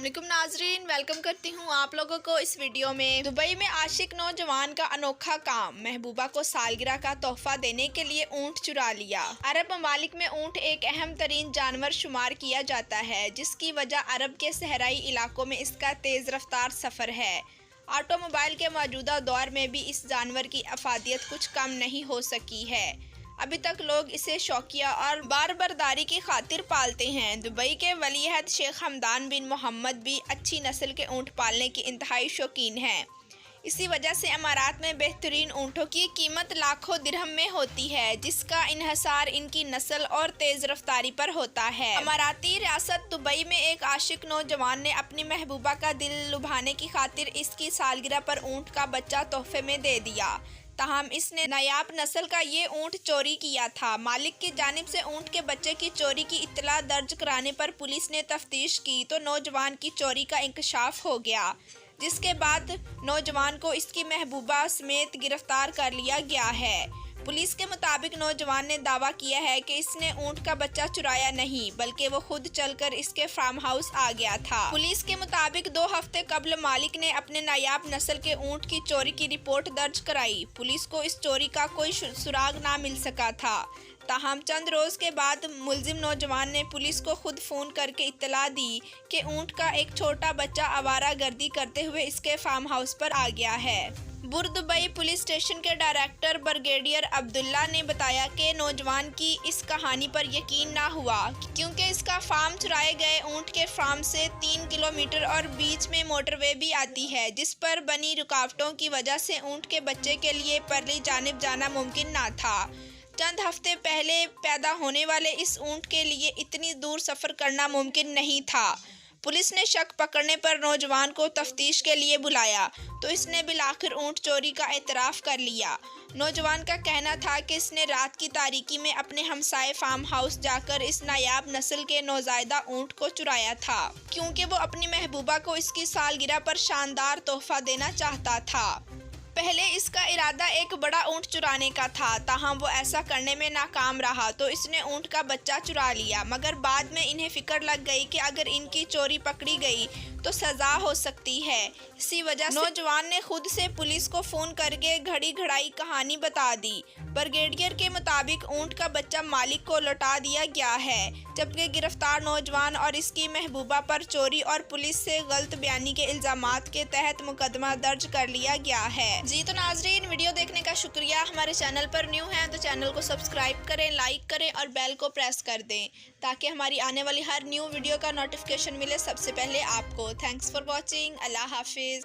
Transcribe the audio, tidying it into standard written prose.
अस्सलामुअलैकुम नाजरीन, वेलकम करती हूँ आप लोगों को इस वीडियो में। दुबई में आशिक नौजवान का अनोखा काम, महबूबा को सालगिरह का तोहफा देने के लिए ऊंट चुरा लिया। अरब ममालिक में ऊंट एक अहम तरीन जानवर शुमार किया जाता है, जिसकी वजह अरब के सहराई इलाकों में इसका तेज रफ्तार सफर है। ऑटोमोबाइल के मौजूदा दौर में भी इस जानवर की अफादियत कुछ कम नहीं हो सकी है। अभी तक लोग इसे शौकिया और बारबरदारी की खातिर पालते हैं। दुबई के वलीअहद शेख हमदान बिन मोहम्मद भी अच्छी नस्ल के ऊँट पालने की इंतहाई शौकीन हैं। इसी वजह से अमारात में बेहतरीन ऊँटों की कीमत लाखों दिरहम में होती है, जिसका इन्हसार इनकी नस्ल और तेज रफ्तारी पर होता है। अमाराती रियासत दुबई में एक आशिक नौजवान ने अपनी महबूबा का दिल लुभाने की खातिर इसकी सालगिरह पर ऊँट का बच्चा तोहफे में दे दिया। ताहम इसने नायाब नस्ल का ये ऊँट चोरी किया था। मालिक की जानिब से ऊँट के बच्चे की चोरी की इत्तला दर्ज कराने पर पुलिस ने तफ्तीश की तो नौजवान की चोरी का इंकशाफ हो गया, जिसके बाद नौजवान को इसकी महबूबा समेत गिरफ्तार कर लिया गया है। पुलिस के मुताबिक नौजवान ने दावा किया है कि इसने ऊँट का बच्चा चुराया नहीं, बल्कि वो खुद चलकर इसके फार्म हाउस आ गया था। पुलिस के मुताबिक 2 हफ्ते कबल मालिक ने अपने नायाब नस्ल के ऊँट की चोरी की रिपोर्ट दर्ज कराई। पुलिस को इस चोरी का कोई सुराग ना मिल सका था। ताहम चंद रोज के बाद मुलजिम नौजवान ने पुलिस को खुद फोन करके इत्तला दी कि ऊँट का एक छोटा बच्चा आवारा गर्दी करते हुए इसके फार्म हाउस पर आ गया है। बुर्दुबई पुलिस स्टेशन के डायरेक्टर ब्रिगेडियर अब्दुल्ला ने बताया कि नौजवान की इस कहानी पर यकीन ना हुआ, क्योंकि इसका फार्म चुराए गए ऊँट के फार्म से 3 किलोमीटर और बीच में मोटरवे भी आती है, जिस पर बनी रुकावटों की वजह से ऊँट के बच्चे के लिए परली जानिब जाना मुमकिन ना था। चंद हफ्ते पहले पैदा होने वाले इस ऊँट के लिए इतनी दूर सफ़र करना मुमकिन नहीं था। पुलिस ने शक पकड़ने पर नौजवान को तफ्तीश के लिए बुलाया तो इसने बिलाखिर ऊँट चोरी का एतराफ़ कर लिया। नौजवान का कहना था कि इसने रात की तारीकी में अपने हमसाए फार्म हाउस जाकर इस नायाब नस्ल के नौजायदा ऊँट को चुराया था, क्योंकि वो अपनी महबूबा को इसकी सालगिरह पर शानदार तोहफा देना चाहता था। पहले इसका इरादा एक बड़ा ऊँट चुराने का था, ताहम वो ऐसा करने में नाकाम रहा तो इसने ऊँट का बच्चा चुरा लिया। मगर बाद में इन्हें फिक्र लग गई कि अगर इनकी चोरी पकड़ी गई तो सज़ा हो सकती है। इसी वजह से नौजवान ने खुद से पुलिस को फ़ोन करके घड़ी घड़ाई कहानी बता दी। ब्रिगेडियर के मुताबिक ऊँट का बच्चा मालिक को लौटा दिया गया है, जबकि गिरफ्तार नौजवान और इसकी महबूबा पर चोरी और पुलिस से गलत बयानी के इल्ज़ामात के तहत मुकदमा दर्ज कर लिया गया है। जी तो नाजरीन, वीडियो देखने का शुक्रिया। हमारे चैनल पर न्यू हैं तो चैनल को सब्सक्राइब करें, लाइक करें और बेल को प्रेस कर दें, ताकि हमारी आने वाली हर न्यू वीडियो का नोटिफिकेशन मिले सबसे पहले आपको। Thanks for watching. अल्लाह हाफिज़।